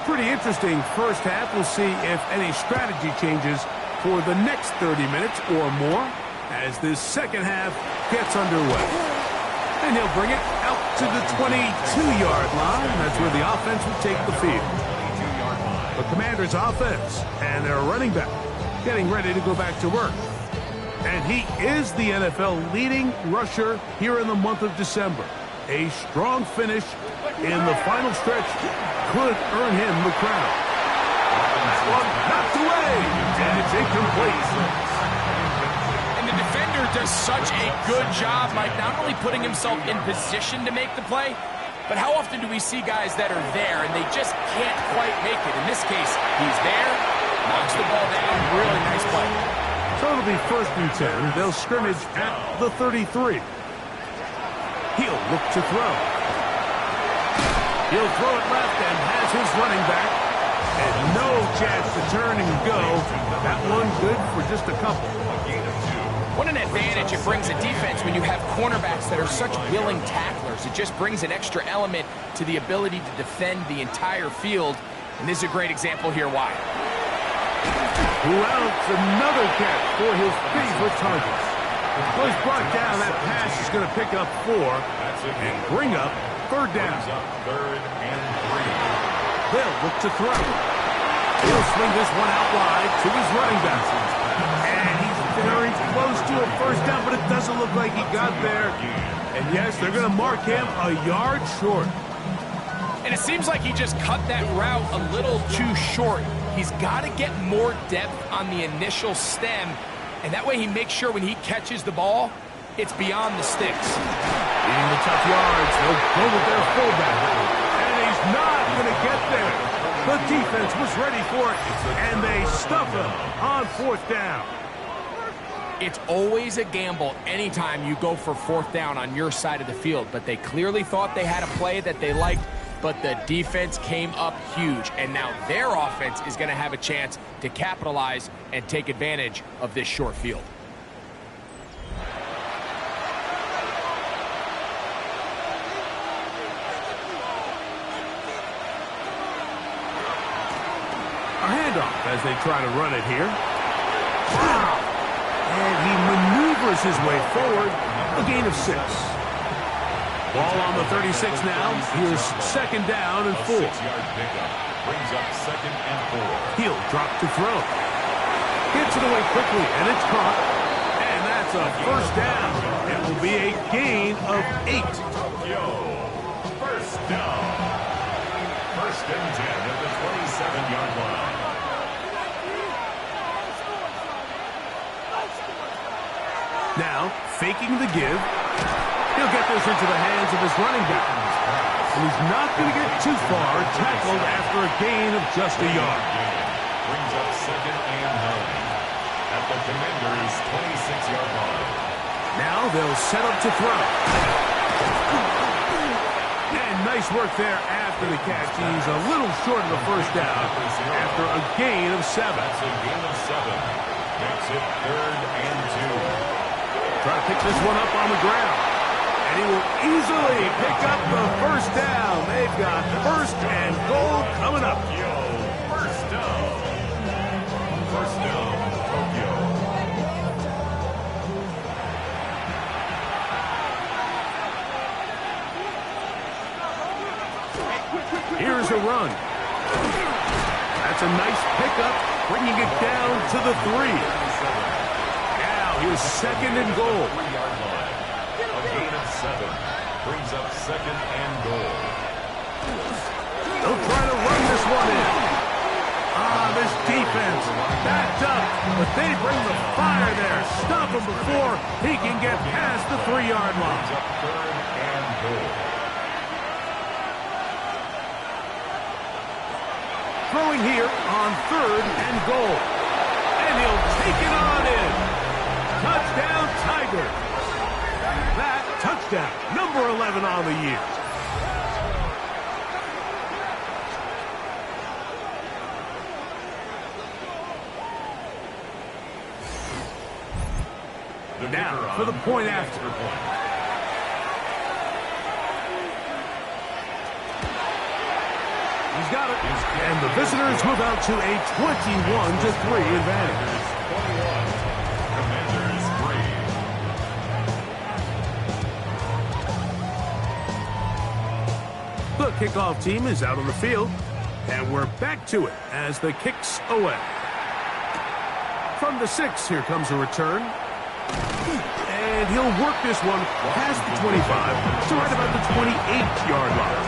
Pretty interesting first half. We'll see if any strategy changes for the next 30 minutes or more as this second half gets underway. And he'll bring it out to the 22-yard line. That's where the offense will take the field. The Commanders' offense and their running back getting ready to go back to work. And he is the NFL leading rusher here in the month of December. A strong finish in the final stretch could earn him the crown. That one knocked away, and it's incomplete. And the defender does such a good job, Mike, not only putting himself in position to make the play, but how often do we see guys that are there and they just can't quite make it? In this case, he's there, knocks the ball down, really nice play. So it'll be 1st and 10. They'll scrimmage at the 33. He'll look to throw. He'll throw it left and has his running back. And no chance to turn and go. That one good for just a couple. What an advantage it brings a defense when you have cornerbacks that are such willing tacklers. It just brings an extra element to the ability to defend the entire field. And this is a great example here why. Who else? Another catch for his favorite targets. Well, he's brought down. That pass is going to pick up 4 and bring up 3rd down. 3rd and 3. They'll look to throw. He'll swing this one out wide to his running back. And he's very close to a 1st down, but it doesn't look like he got there. And yes, they're going to mark him a yard short. And it seems like he just cut that route a little too short. He's got to get more depth on the initial stem, and that way he makes sure when he catches the ball, it's beyond the sticks. Eating the tough yards, they'll go with their fullback. And he's not going to get there. The defense was ready for it, and they stuff him on 4th down. It's always a gamble anytime you go for 4th down on your side of the field, but they clearly thought they had a play that they liked, but the defense came up huge, and now their offense is going to have a chance to capitalize and take advantage of this short field. A handoff as they try to run it here. And he maneuvers his way forward, a gain of 6. Ball on the 36 now. Here's 2nd down and 4. 6-yard pickup brings up 2nd and 4. He'll drop to throw. Gets it away quickly, and it's caught. And that's a 1st down. It will be a gain of 8. Tokyo, 1st down. 1st and 10 at the 27-yard line. Now, faking the give. He'll get this into the hands of his running back. And he's not going to get too far, tackled after a gain of just a yard. Brings up 2nd and 9 at the Commanders' 26-yard line. Now they'll set up to throw. And nice work there after the catch. He's a little short of the 1st down after a gain of 7. That's a gain of 7. Makes it 3rd and 2. Try to pick this one up on the ground. And he will easily pick up the 1st down. They've got 1st and goal coming up. Tokyo, 1st down. 1st down, Tokyo. Here's a run. That's a nice pickup, bringing it down to the 3. Here's 2nd and goal. 3-yard line. A gain of 7. Brings up 2nd and goal. They'll try to run this one in. This defense backed up, but they bring the fire there. Stop him before he can get past the 3-yard line. Brings up 3rd and goal. Throwing here on 3rd and goal. And he'll take it on in. Touchdown, Tigers. That touchdown, number 11 on the year. Now for the point after. He's got it. And the visitors move out to a 21-3 advantage. 21, Commanders 3. The kickoff team is out on the field, and we're back to it as the kick's away. From the 6, here comes a return. And he'll work this one past the 25 to right about the 28-yard line.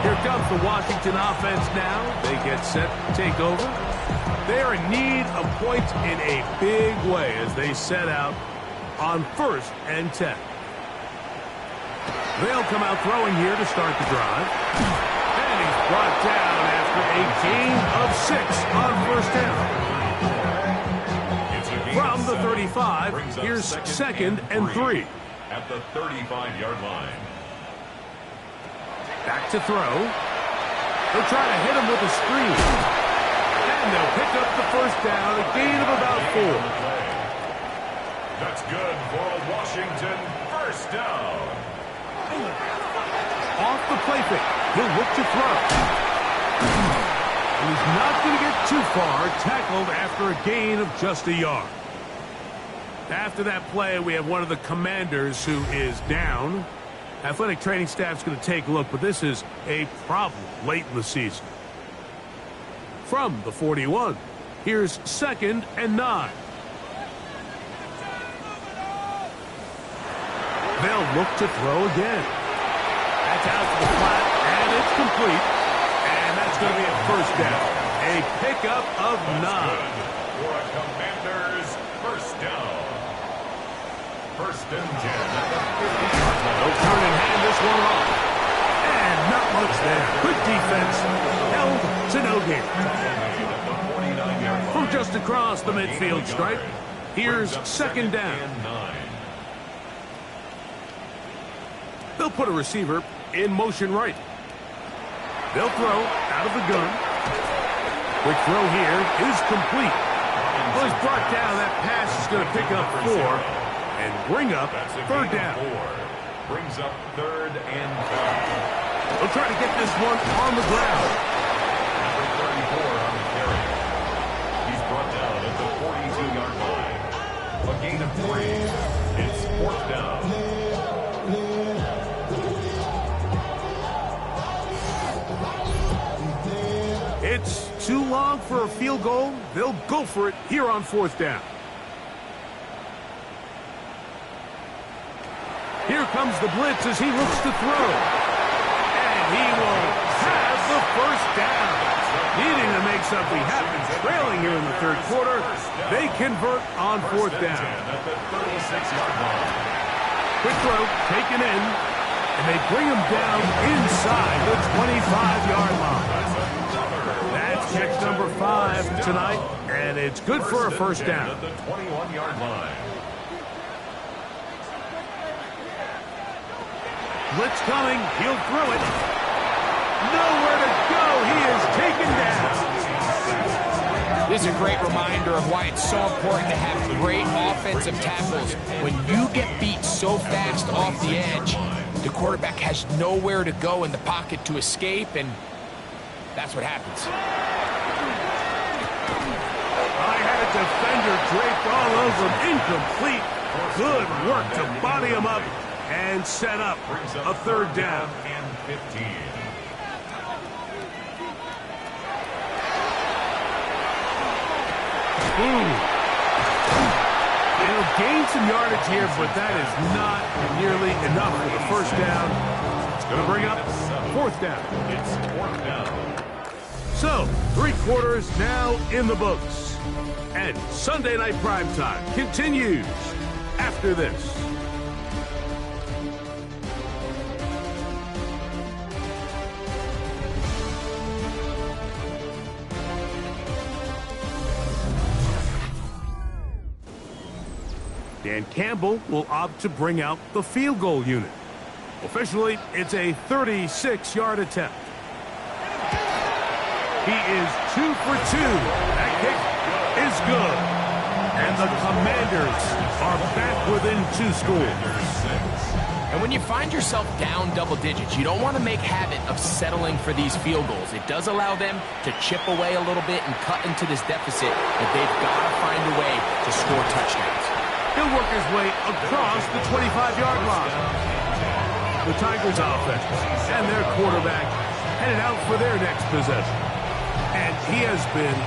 Here comes the Washington offense now. They get set to take over. They're in need of points in a big way as they set out on 1st and 10. They'll come out throwing here to start the drive. And he's brought down after a gain of 6 on 1st down. From the 35, here's 2nd and 3. At the 35-yard line. Back to throw. They'll try to hit him with a screen. And they'll pick up the 1st down, a gain of about 4. That's good for a Washington 1st down. Off the play fake. He'll look to throw. And he's not going to get too far, tackled after a gain of just a yard. After that play, we have one of the Commanders who is down. Athletic training staff's going to take a look, but this is a problem late in the season. From the 41, here's 2nd and 9. They'll look to throw again. That's out to the flat, and it's complete. And that's going to be a 1st down. A pickup of 9. For a Commanders 1st down. 1st and 10. They'll turn and hand this one off. And not much there. Good defense. Held to no gain. From just across the midfield stripe, here's 2nd down. They'll put a receiver in motion right. They'll throw out of the gun. Quick throw here is complete. Well, he's brought down. That pass is going to pick up 4 and bring up 3rd down. Brings up 3rd and 5. They'll try to get this one on the ground. Number 34 on the carry. He's brought down at the 42-yard line. A gain of 3. It's 4th down. It's too long for a field goal. They'll go for it here on 4th down. Here comes the blitz as he looks to throw. And he will have the 1st down. Needing to make something happen. Trailing here in the 3rd quarter. They convert on 4th down. At the 36-yard line. Quick throw taken in. And they bring him down inside the 25-yard line. That's catch number 5 tonight. And it's good for a 1st down. At the 21-yard line. Blitz coming. He'll throw it. Nowhere to go. He is taken down. This is a great reminder of why it's so important to have great offensive tackles. When you get beat so fast off the edge, the quarterback has nowhere to go in the pocket to escape, and that's what happens. I had a defender draped all over him. Incomplete. Good work to body him up and set up a 3rd down. And 15. They'll gain some yardage here, but that is not nearly enough for the 1st down. It's going to bring up 4th down. It's 4th down. So, 3 quarters now in the books. And Sunday Night Primetime continues after this. Dan Campbell will opt to bring out the field goal unit. Officially, it's a 36-yard attempt. He is 2 for 2. That kick is good. And the Commanders are back within 2 scores. And when you find yourself down double digits, you don't want to make habit of settling for these field goals. It does allow them to chip away a little bit and cut into this deficit, but they've got to find a way to score touchdowns. He'll work his way across the 25-yard line. The Tigers offense and their quarterback headed out for their next possession. And he has been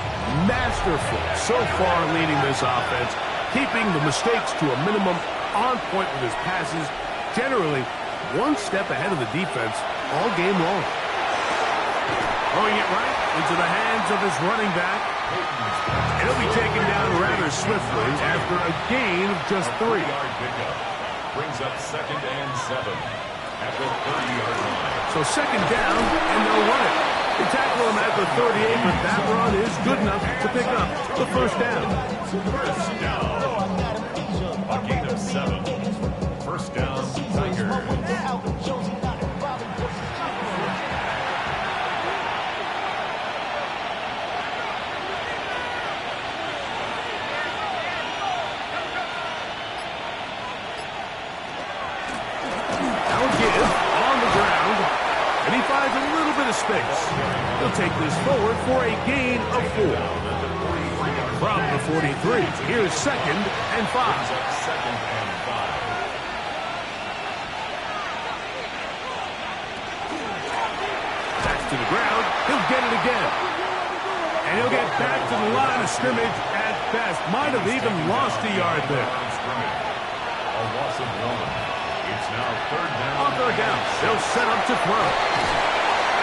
masterful so far leading this offense, keeping the mistakes to a minimum, on point with his passes, generally one step ahead of the defense all game long. Throwing it right into the hands of his running back. And he'll be taken down rather swiftly after a gain of just 3. Brings up 2nd and 7 at the 30-yard line. So 2nd down, and they'll run it. They tackle him at the 38, but that run is good enough to pick up the 1st down. First down. A gain of 7. 1st down, Tigers. And he finds a little bit of space. He'll take this forward for a gain of 4. From the 43, here's 2nd and 5. Back to the ground. He'll get it again. And he'll get back to the line of scrimmage at best. Might have even lost a yard there. A loss of 1. It's now 3rd down. On 3rd down, they'll set up to throw.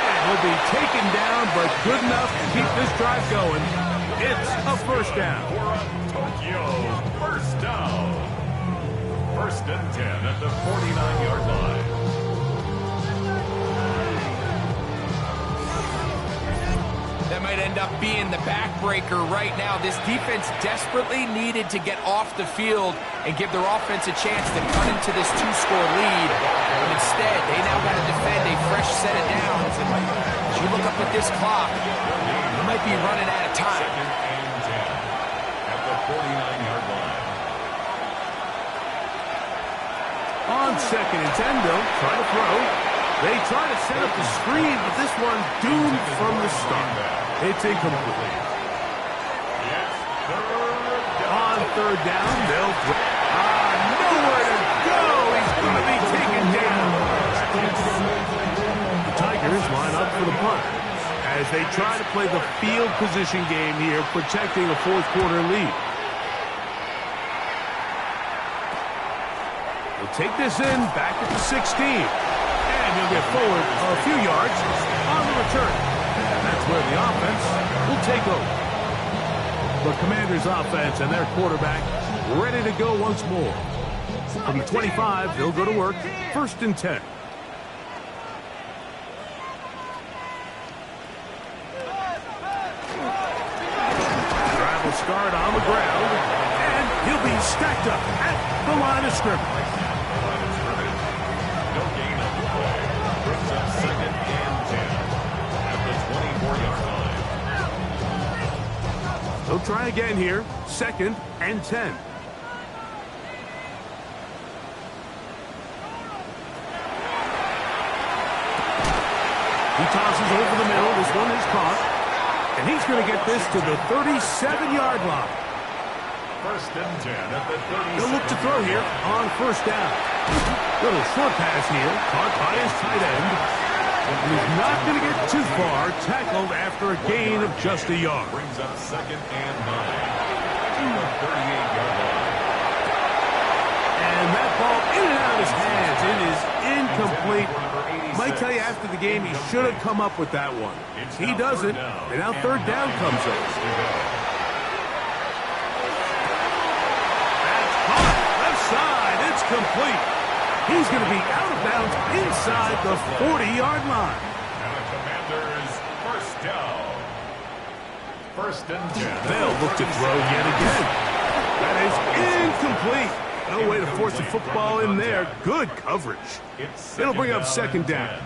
And he'll be taken down, but good enough to keep this drive going. It's a 1st down. Tokyo, 1st down. 1st and 10 at the 49-yard line. That might end up being the backbreaker right now. This defense desperately needed to get off the field and give their offense a chance to cut into this 2-score lead. But instead, they now got to defend a fresh set of downs. And as you look up at this clock, you might be running out of time. 2nd and 10 at the 49-yard line. On 2nd and 10, they'll try to throw. They try to set up the screen, but this one doomed from the start. It's incomplete. On 3rd down, they'll throw. Nowhere to go. He's going to be taken down. The Tigers line up for the punt as they try to play the field position game here, protecting a 4th-quarter lead. They'll take this in back at the 16. And he'll get forward a few yards on the return. And that's where the offense will take over. The Commanders' offense and their quarterback ready to go once more. From the 25, they'll go to work. 1st and 10. Drive will start on the ground. And he'll be stacked up at the line of scrimmage. No gain on the play. Brings up 2nd and 10 at the 24-yard line. They'll try again here. 2nd and 10. He tosses over the middle. This one is caught. And he's going to get this to the 37-yard line. 1st and 10 at the 37. He'll look to throw here on 1st down. Little short pass here, caught by his tight end. And he's not going to get too far, tackled after a gain of just a yard. Brings up 2nd and 9 to the 38-yard line. And that ball in and out of his hands. It is incomplete. Might tell you after the game he should have come up with that one. He doesn't, and now 3rd down comes up. That's caught. Left side. It's complete. He's going to be out of bounds inside the 40-yard line. And the Commanders, 1st down. 1st and 10. They'll look to throw yet again. That is incomplete. No way to force a football in there. Good coverage. It'll bring up 2nd down.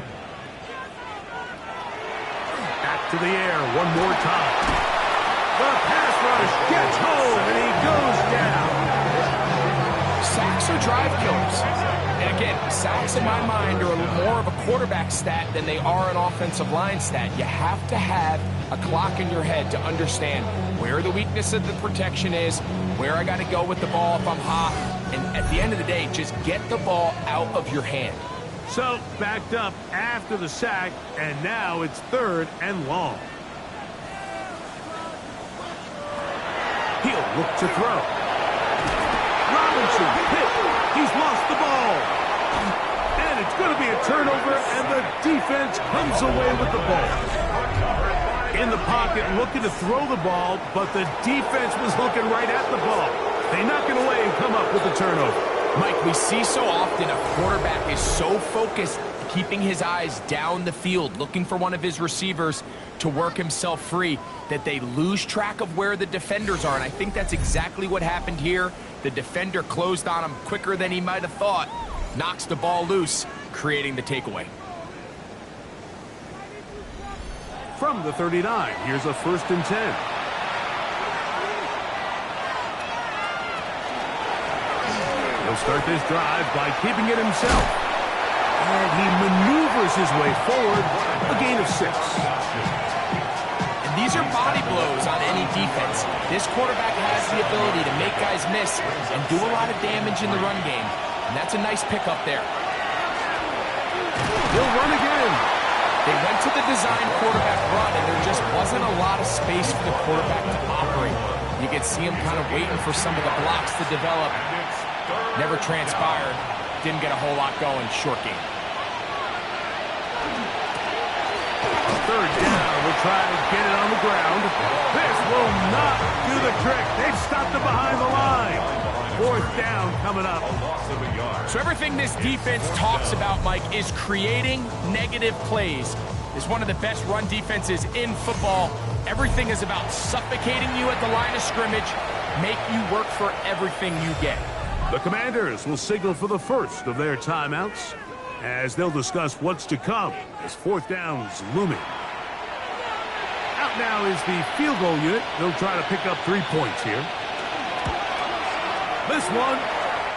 Back to the air one more time. The pass rush gets home, and he goes down. Sacks are drive killers. And again, sacks in my mind are more of a quarterback stat than they are an offensive line stat. You have to have a clock in your head to understand where the weakness of the protection is, where I got to go with the ball if I'm hot, and at the end of the day, just get the ball out of your hand. So, backed up after the sack, and now it's 3rd and long. He'll look to throw. Robinson hit. He's lost the ball. And it's going to be a turnover, and the defense comes away with the ball. In the pocket, looking to throw the ball, but the defense was looking right at the ball. They knock it away and come up with the turnover. Mike, we see so often a quarterback is so focused, keeping his eyes down the field, looking for one of his receivers to work himself free, that they lose track of where the defenders are. And I think that's exactly what happened here. The defender closed on him quicker than he might have thought, knocks the ball loose, creating the takeaway. From the 39, here's a 1st and 10. He'll start this drive by keeping it himself. And he maneuvers his way forward, a gain of 6. And these are body blows on any defense. This quarterback has the ability to make guys miss and do a lot of damage in the run game. And that's a nice pickup there. He'll run again. They went to the design quarterback run, and there just wasn't a lot of space for the quarterback to operate. You could see him kind of waiting for some of the blocks to develop. Never transpired. Didn't get a whole lot going. Short game. 3rd down. We'll try to get it on the ground. This will not do the trick. They've stopped it behind the line. 4th down coming up. So everything this defense talks about, Mike, is creating negative plays. It's one of the best run defenses in football. Everything is about suffocating you at the line of scrimmage, make you work for everything you get. The Commanders will signal for the first of their timeouts as they'll discuss what's to come as 4th down's looming. Out now is the field goal unit. They'll try to pick up 3 points here. This one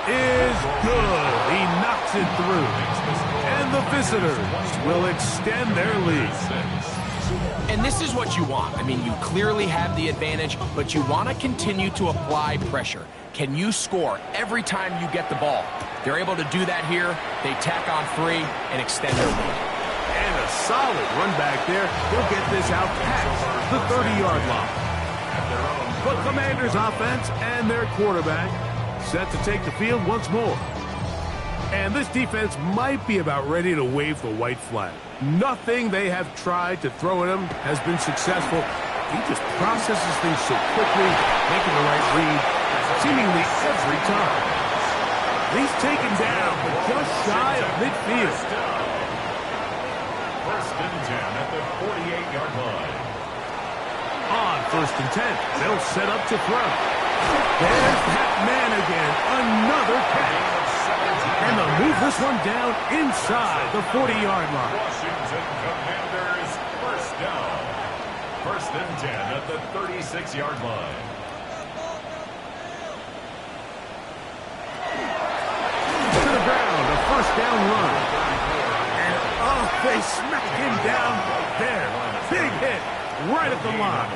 is good. He knocks it through. And the visitors will extend their lead. And this is what you want. I mean, you clearly have the advantage, but you want to continue to apply pressure. Can you score every time you get the ball? They're able to do that here. They tack on 3 and extend their lead. And a solid run back there. He'll get this out past the 30-yard line. But Commanders offense and their quarterback set to take the field once more. And this defense might be about ready to wave the white flag. Nothing they have tried to throw at him has been successful. He just processes things so quickly, making the right read, seemingly every time. He's taken down, but just shy of midfield. 1st and 10 at the 48-yard line. On 1st and 10, they'll set up to throw. There's that man again, another catch. And they'll move this one down inside the 40-yard line. Washington Commanders 1st down. 1st and 10 at the 36-yard line. To the ground, a 1st down run. And oh, they smacked him down there. Big hit right at the line.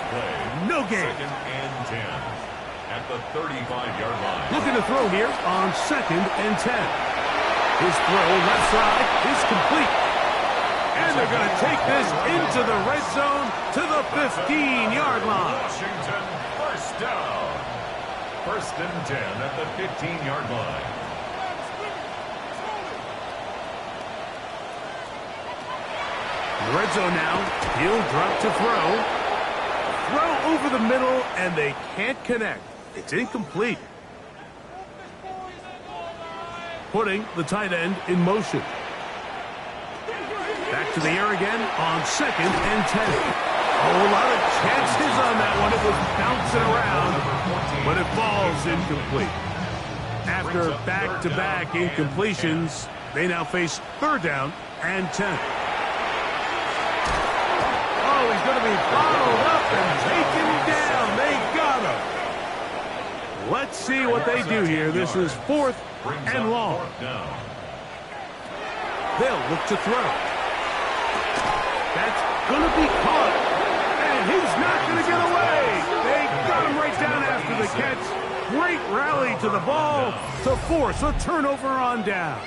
No gain. 2nd and 10 at the 35-yard line. Looking to throw here on 2nd and 10. His throw left side is complete. And they're going to take this into the red zone to the 15-yard line. Washington 1st down. 1st and 10 at the 15-yard line. In the red zone now. He'll drop to throw. Throw over the middle, and they can't connect. It's incomplete. Putting the tight end in motion. Back to the air again on 2nd and 10. A whole lot of chances on that one. It was bouncing around, but it falls incomplete. After back-to-back incompletions, they now face 3rd down and 10. Oh, he's going to be bottled up and taken down. They got him. Let's see what they do here. This is 4th and long. They'll look to throw. That's going to be caught. And he's not going to get away. They got him right down after the catch. Great rally to the ball to force a turnover on down.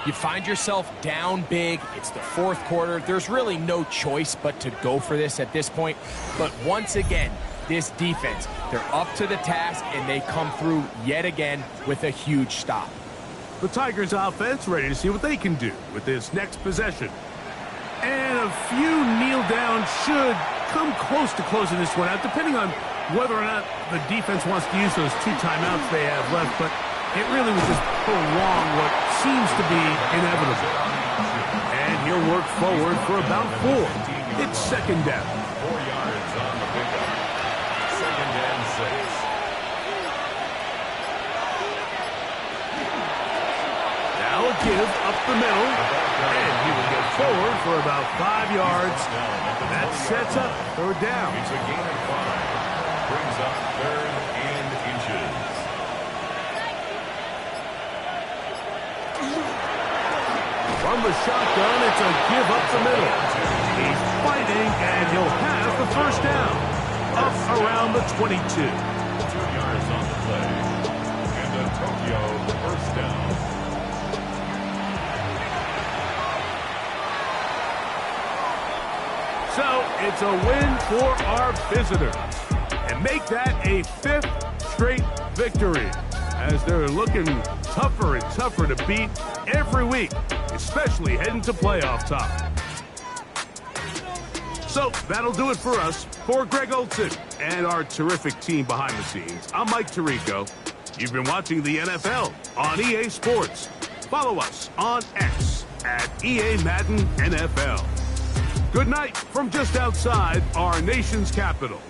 You find yourself down big. It's the 4th quarter. There's really no choice but to go for this at this point. But once again, this defense, they're up to the task, and they come through yet again with a huge stop. The Tigers offense ready to see what they can do with this next possession. And a few kneel downs should come close to closing this one out, depending on whether or not the defense wants to use those 2 timeouts they have left. But it really was just prolong what seems to be inevitable. And he'll work forward for about 4. It's 2nd down. 4 yards on the pickup. 2nd and 6. Now a give up the middle. And he will get forward for about 5 yards. That sets up 3rd down. It's a gain of 5. Brings up 3rd and inches. From the shotgun, it's a give up the middle. He's fighting, and he'll have the 1st down. Up around the 22. 2 yards on the play. And a Tokyo 1st down. So it's a win for our visitors. And make that a 5th straight victory, as they're looking tougher and tougher to beat every week, especially heading to playoff time. So that'll do it for us. For Greg Olson and our terrific team behind the scenes, I'm Mike Tirico. You've been watching the NFL on EA Sports. Follow us on X at EA Madden NFL. Good night from just outside our nation's capital.